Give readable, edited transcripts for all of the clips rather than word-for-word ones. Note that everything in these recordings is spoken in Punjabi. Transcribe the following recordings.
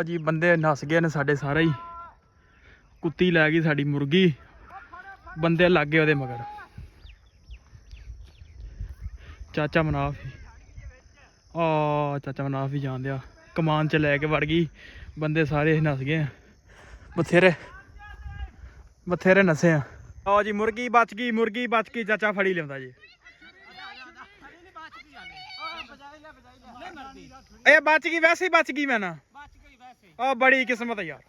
जी बंदे नस गए ने साडे सारे ही। कुत्ती लै गई साडी मुर्गी, बंदे लग गए ओहदे मगर। चाचा मनाफ चाचा मनाफ भी जान दिया, कमान च लैके वड़ गई। बंदे सारे नस गए, बथेरे बथेरे नसे हैं। आओ जी मुर्गी बच गई चाचा फड़ी लिया जी। ए बच गई, वैसे ही बच गई। मैं ना बड़ी किस्मत है यार,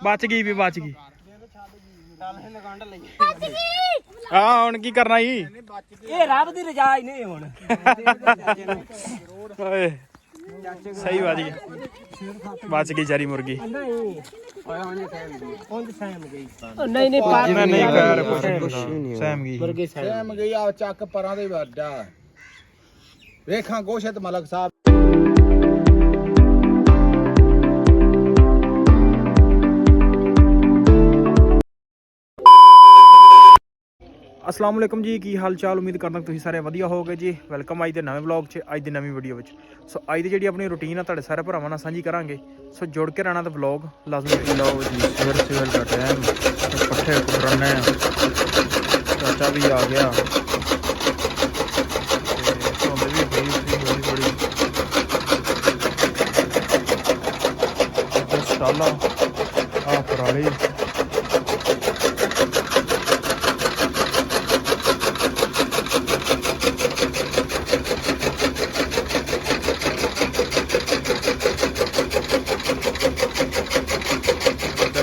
बच गई भी बच गई। हाँ हुण की करना ही, रब दी रजा ही नहीं हुण। सही बात है, बच गई सारी मुर्गी। नहीं नहीं सहम गई आ चक परां दे वड्डा वेखां गोशत मलक साहब। अस्सलाम वालेकुम जी, की हाल चाल। उम्मीद करदा तुसीं सारे वधिया होगे जी। वेलकम अज दे नवे व्लॉग च, अज दी नवीं वीडियो विच। सो अज दी जिहड़ी अपनी रूटीन है तुहाडे सारे भरावां नाल सांझी करांगे। सो जुड़ के रहना तो व्लॉग लाजमी। लो जी सवेर का टाइम, पट्ठे कुतरने, चाचा भी आ गया, धुंद भी पई सी थोड़ी थोड़ी। स्टाला आ पराली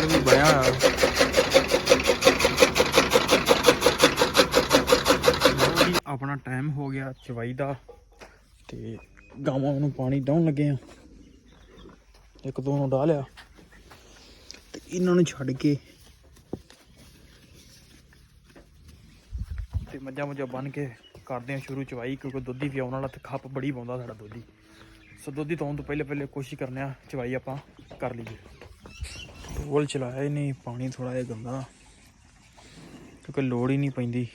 भी बनया। अपना टाइम हो गया चवाई का, तो गावां नूं पानी डाउन लगे हैं। एक दो नूं डाह लिया, तो इन्हां नूं छड्ड के ते मज्झां मुज्झां बन के करदे हैं शुरू चवाई, क्योंकि दुद्ध ही पिआउण वाला, तो खप बड़ी पाउंदा साडा दुद्धी। सो दुद्धी पाउण तो पहले कोशिश करने चवाई आपां कर लीए। टोल चलाया ही नहीं, पानी थोड़ा जिहा गंदा, क्योंकि लोड़ ही नहीं पैंदी।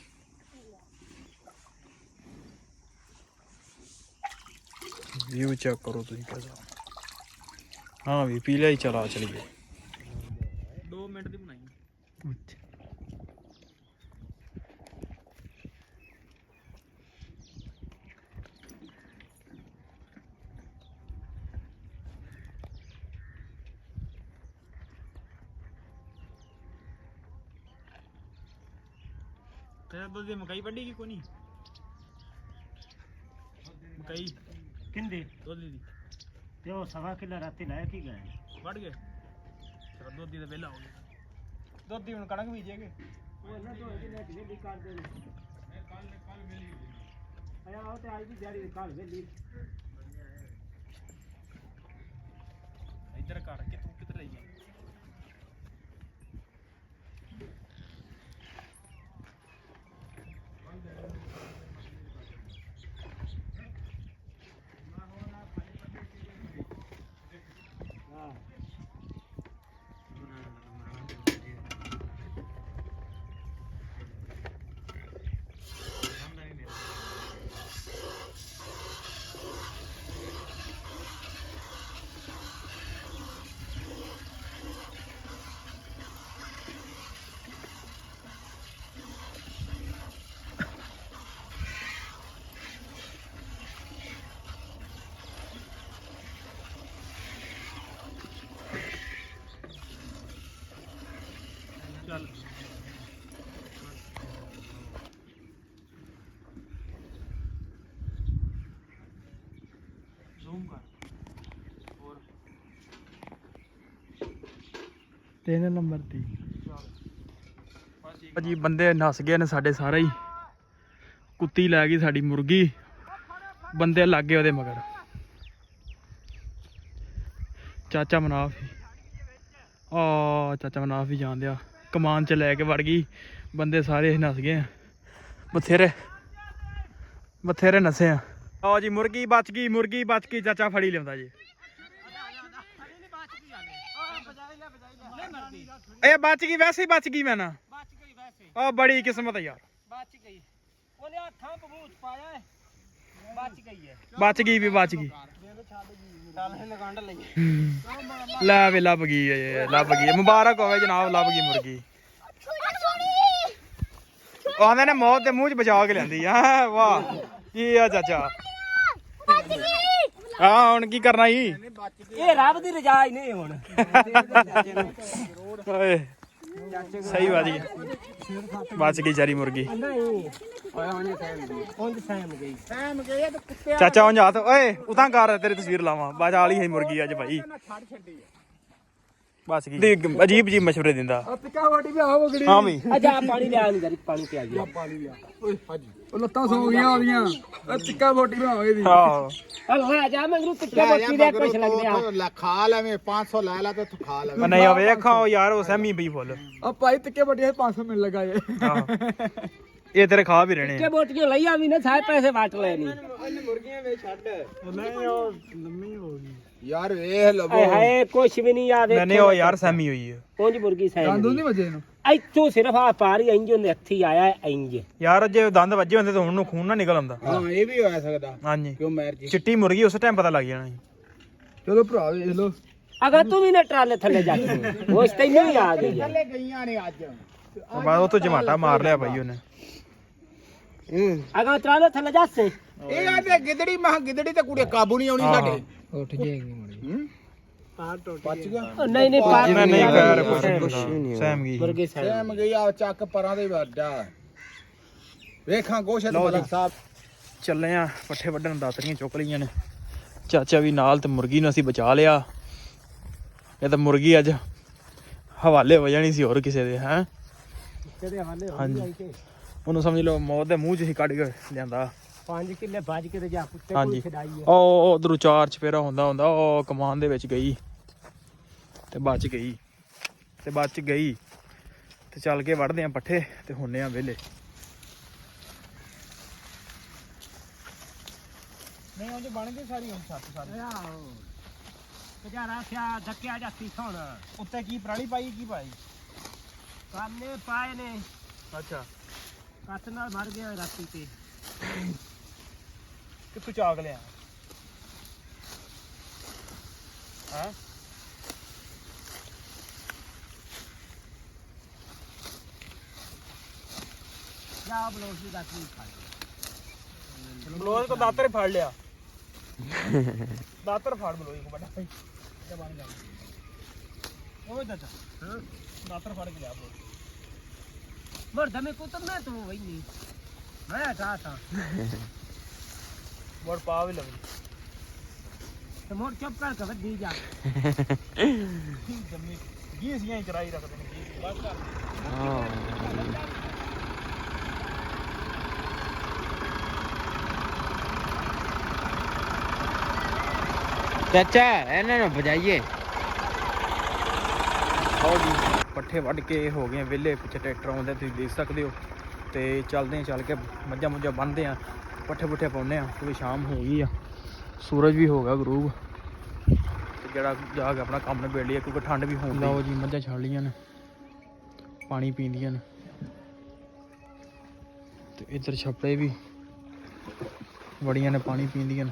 व्यू चेक करो तुम कैसा। हाँ भी पी लिया ही, चला चलिए। 2 मिनट की बनाई। दुध दी मकाई वड्डी की कोनी? मकाई किंदे दुध दी ते ओ सवा किलो राती लाया की गए वड़ गए। चलो दुध दी तो वेला हो गया। दुध दी हुण कणक बीजेगे। ओ ना तो इतने नहीं कर दे कल मिली आया हो ते आज भी जारी कल वेली इधर कर के तू किधर रही है? चल जूम कर। और 3 नंबर थी जी। बंदे नस गए ने साडे सारे ही। कुत्ती लै गई साडी मुर्गी, बंदे लग गए ओहदे मगर। चाचा मनाफ चाचा मनाफ भी जान दिया, कमान च लैके वड़ गई। बंदे सारे नस गए, बथेरे बथेरे नसे हैं। आओ जी मुर्गी बच गई चाचा फड़ी लिया जी। ए बच गई, वैसे ही बच गई। मैं ना बड़ी किस्मत है यार। ਬਚ ਗਈ ਹੈ ਬਚ ਗਈ ਵੀ ਬਚ ਗਈ ਚੱਲ ਇਹਨੇ ਗੰਢ ਲਈ ਲੈ ਵੇ ਲੱਭ ਗਈ ਏ, ਲੱਭ ਗਈ ਏ। ਮੁਬਾਰਕ ਹੋਵੇ ਜਨਾਬ, ਲੱਭ ਗਈ ਮੁਰਗੀ। ਉਹ ਆਂਦੇ ਨੇ ਮੌਤ ਦੇ ਮੂੰਹ ਚ ਬਚਾ ਕੇ ਲੈਂਦੀ ਆ। ਵਾਹ ਕੀ ਆ ਚਾਚਾ। ਹਾਂ ਹੁਣ ਕੀ ਕਰਨਾ ਈ? ਇਹ ਰੱਬ ਦੀ ਰਜਾ ਹੀ ਨਹੀਂ ਹੁਣ ਓਏ ਸਹੀ ਬਾਤ ਜੀ, ਬਚ ਗਈ ਚਾਰੀ ਮੁਰਗੀ। ਨਹੀਂ ਉਂਝ ਸਹਿਮ ਗਈ ਤੇ ਕੁੱਤੇ ਚਾਚਾ ਉਂਝ ਹੱਥ ਓਏ ਉਤਾਂ ਕਰ, ਤੇਰੀ ਤਸਵੀਰ ਲਾਵਾਂ। ਬਚ ਵਾਲੀ ਹੈ ਮੁਰਗੀ ਅੱਜ ਭਾਈ, ਬਚ ਗਈ। ਅਜੀਬ ਅਜੀਬ ਮਸ਼ਵਰੇ ਦਿੰਦਾ। ਟਿੱਕਾ ਵਾਟੀ ਵੀ ਆਹ ਵਗੜੀ ਹਾਂ ਵੀ ਅਜਾ ਪਾਣੀ ਲਿਆ ਨਹੀਂ ਗਰੀ ਪਾਣੀ ਪਿਆ ਗਿਆ ਪਾਣੀ ਲਿਆ ਓਏ ਹਾਜੀ ਉਹ ਲੱਤਾਂ ਸੌ ਗਈਆਂ ਉਹਦੀਆਂ। ਟਿੱਕਾ ਵਾਟੀ ਬਣਾਵਾਂਗੇ ਦੀ ਆਹੋ ਅੱਲਾ ਜਾ ਮੰਗਰੂ ਟਿੱਕੇ ਬੋਟੀ ਦੇ ਕੁਛ ਲੱਗਦਿਆ ਖਾ ਲੈਵੇਂ 500 ਲੈ ਲਾ ਤੇ ਤੂੰ ਖਾ ਲੈ। ਪਰ ਨਹੀਂ ਆ ਵੇਖਾਂ ਯਾਰ, ਉਹ ਸਹਿਮੀ ਪਈ ਫੁੱਲ। ਆ ਭਾਈ ਟਿੱਕੇ ਵਾਟੀ 500 ਮਿਲ ਲਗਾ ਇਹ ਆਹੋ ਇਹ ਤੇਰੇ ਖਾ ਵੀ ਰਹਿਣੇ ਟਿੱਕੇ ਬੋਟੀਆਂ ਲਈ ਆ ਵੀ ਨੇ ਸਾਰੇ ਪੈਸੇ ਵਾਟ ਲੈ ਨਹੀਂ ਨਹੀਂ ਉਹ ਲੰਮੀ ਹੋ ਗਈ ਯਾਰ ਵੇਖ ਲਵੋ। ਆਏ ਹਾਏ ਕੁਛ ਵੀ ਨਹੀਂ ਆ ਨਹੀਂ ਉਹ ਯਾਰ ਸਹਿਮੀ ਹੋਈ ਹੈ ਉਂਝ ਮੁਰਗੀ ਸਹਿਮ ਦੰਦ ਨਹੀਂ ਵਜੇ ਇਹਨੂੰ। ਇੱਥੋਂ ਸਿਰਫ ਆ ਪਾਰੀ ਇੰਜ ਉਹਦੇ ਹੱਥੀ ਆਇਆ ਇੰਜ ਯਾਰ। ਜੇ ਦੰਦ ਵੱਜੇ ਹੁੰਦੇ ਤਾਂ ਹੁਣ ਨੂੰ ਖੂਨ ਨਾ ਨਿਕਲ ਆਉਂਦਾ। ਹਾਂ ਇਹ ਵੀ ਹੋ ਸਕਦਾ ਹਾਂਜੀ ਕਿਉਂ ਮੈਰ ਜੀ। ਚਿੱਟੀ ਮੁਰਗੀ ਉਸ ਟਾਈਮ ਪਤਾ ਲੱਗ ਜਾਣਾ ਸੀ। ਚਲੋ ਭਰਾ ਵੇਖ ਲੋ ਅਗਰ ਤੂੰ ਵੀ ਨਾ ਟਰਾਲੇ ਥੱਲੇ ਜਾ ਕੇ ਉਸ ਤੈਨੂੰ ਹੀ ਆ ਗਈ ਥੱਲੇ ਗਈਆਂ ਨੇ ਅੱਜ। ਬਾਅਦ ਉਹ ਤੋਂ ਜਮਾਟਾ ਮਾਰ ਲਿਆ ਭਾਈ ਉਹਨੇ। ਅਗਰ ਟਰਾਲੇ ਥੱਲੇ ਜਾਸੇ ਇਹ ਆਦੇ ਗਿੱਦੜੀ ਮਹਾ ਗਿੱਦੜੀ ਤੇ ਕੁੜੀ ਕਾਬੂ ਨਹੀਂ ਆਉਣੀ ਸਾਡੇ। ਉੱਠ ਜਾਏਗੀ ਮੁਰਗੀ ਬਚ ਗਿਆ ਨਹੀਂ ਨਹੀਂ ਪਾਰ ਮੈਂ ਨਹੀਂ ਕਰ ਸਹਿਮ ਗਈ ਮੁਰਗੀ ਸਹਿਮ ਸਹਿਮ ਗਈ ਆ ਚੱਕ ਪਰਾਂ ਦੇ ਵੱਡਾ ਵੇਖਾਂ ਗੋਸ਼ਤ ਮਲਕ ਸਾਹਿਬ। ਚੱਲੇ ਆ ਪੱਠੇ ਵੱਢਣ, ਦਾਤਰੀਆਂ ਚੁੱਕ ਲਈਆਂ ਨੇ। ਚਾਚਾ ਵੀ ਨਾਲ ਤੇ ਮੁਰਗੀ ਨੂੰ ਅਸੀਂ ਬਚਾ ਲਿਆ। ਇਹ ਤਾਂ ਮੁਰਗੀ ਅੱਜ ਹਵਾਲੇ ਹੋ ਜਾਣੀ ਸੀ ਹੋਰ ਕਿਸੇ ਦੇ। ਹੈ ਤੇਰੇ ਹਵਾਲੇ ਹੋ ਹਾਂਜੀ ਉਹਨੂੰ ਸਮਝ ਲਓ ਮੌਤ ਦੇ ਮੂੰਹ 'ਚ ਹੀ ਕੱਢ ਕੇ ਲਿਆਂਦਾ। 5 ਕਿੱਲੇ ਭੱਜ ਕੇ ਤੇ ਜਾ ਕੁੱਤੇ ਹਾਂਜੀ ਕੋਲ ਛਡਾਈ ਉਹ ਉਧਰੋਂ ਚਾਰ ਚਪੇਰਾ ਹੁੰਦਾ ਉਹ ਕਮਾਨ ਦੇ ਵਿੱਚ ਗਈ ਤੇ ਬਚ ਗਈ ਤੇ ਚੱਲ ਕੇ ਵੱਢਦੇ ਆ ਪੱਠੇ ਤੇ ਹੁੰਨੇ ਆ ਵਿਹਲੇ। ਨਹੀਂ ਉਹ ਬਣ ਗਈ ਸਾਰੀ ਹੁਣ ਸੱਤ ਸਾਰੀ। ਬਜਾਰਾ ਸਿਆ ਧੱਕਿਆ ਜਾਤੀ ਸੋਣ ਉੱਤੇ ਕੀ ਪਰਾਲੀ ਪਾਈ ਕੀ ਪਾਈ? ਕਾਨੇ ਪਾਏ ਨੇ ਅੱਛਾ ਕੱਟ ਨਾਲ ਮਰ ਗਿਆ ਰਾਤੀ ਤੇ ਕਿੱਥੋਂ ਚਾਕ ਲਿਆ? ਹਾਂ ਜਾ ਬਲੋਸ ਦੀ ਰਾਤੀ ਖਾ ਬਲੋਜ ਕੋ ਦਾਤਰ ਫੜ ਲਿਆ। ਦਾਤਰ ਫੜ ਬਲੋਜ ਕੋ ਬੜਾ ਭਾਈ ਤੇ ਬਣ ਜਾ। ਓਏ ਦਾਤਾ ਹਾਂ ਦਾਤਰ ਫੜ ਕੇ ਲਿਆ ਬਲੋਜ। ਮਰ ਦਮੇ ਕੁੱਤਰ ਨਾ ਤੂੰ ਵਈ ਨਹੀਂ ਮੈਂ ਤਾਂ ਮੋੜ ਪਾ ਵੀ ਲਵੀ ਤੇ ਮੋੜ ਚੁੱਪ ਕਰ ਕੇ ਵੱਡੀ ਜਾ ਜੰਮੀ ਕੀ ਸੀਆਂ ਚਰਾਈ ਰੱਖਦੇ ਨੇ ਕੀ ਬਸ ਕਰ। ਚਾਚਾ ਇਹਨਾਂ ਨੂੰ ਵਜਾਈਏ। ਪੱਠੇ ਵੱਢ ਕੇ ਹੋ ਗਏ ਵਿਹਲੇ, ਪਿੱਛੇ ਟਰੈਕਟਰ ਆਉਂਦੇ ਤੁਸੀਂ ਦੇਖ ਸਕਦੇ ਹੋ। ਤੇ ਚੱਲਦੇ ਆ, ਚੱਲ ਕੇ ਮੱਝਾਂ ਮੁੱਝਾਂ ਬੰਨ੍ਹਦੇ ਆ, ਪੱਠੇ ਪੁੱਠੇ ਪਾਉਂਦੇ ਆ ਕਿਉਂਕਿ ਸ਼ਾਮ ਹੋ ਗਈ ਆ, ਸੂਰਜ ਵੀ ਹੋ ਗਿਆ ਗਰੂਬ। ਤੇ ਜਿਹੜਾ ਜਾ ਕੇ ਆਪਣਾ ਕੰਮ ਨਿਬੇੜ ਲਿਆ ਕਿਉਂਕਿ ਠੰਡ ਵੀ ਹੋਣ। ਲਓ ਜੀ ਮੱਝਾਂ ਛੱਡ ਲਈਆਂ ਨੇ, ਪਾਣੀ ਪੀਂਦੀਆਂ ਨੇ ਤੇ ਇੱਧਰ ਛੱਪੜੇ ਵੀ ਬੜੀਆਂ ਨੇ ਪਾਣੀ ਪੀਂਦੀਆਂ ਨੇ।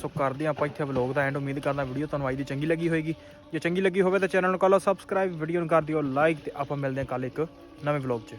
ਸੋ ਕਰਦੇ ਆਪਾਂ ਇੱਥੇ ਵਲੋਗ ਦਾ ਐਂਡ। ਉਮੀਦ ਕਰਦਾ ਵੀਡੀਓ ਤੁਹਾਨੂੰ ਅੱਜ ਦੀ ਚੰਗੀ ਲੱਗੀ ਹੋਏਗੀ। ਜੇ ਚੰਗੀ ਲੱਗੀ ਹੋਵੇ ਤਾਂ ਚੈਨਲ ਨੂੰ ਕਰ ਲਓ ਸਬਸਕ੍ਰਾਈਬ, ਵੀਡੀਓ ਨੂੰ ਕਰ ਦਿਓ ਲਾਈਕ ਤੇ ਆਪਾਂ ਮਿਲਦੇ ਹਾਂ ਕੱਲ ਇੱਕ ਨਵੇਂ ਵਲੋਗ 'ਚ।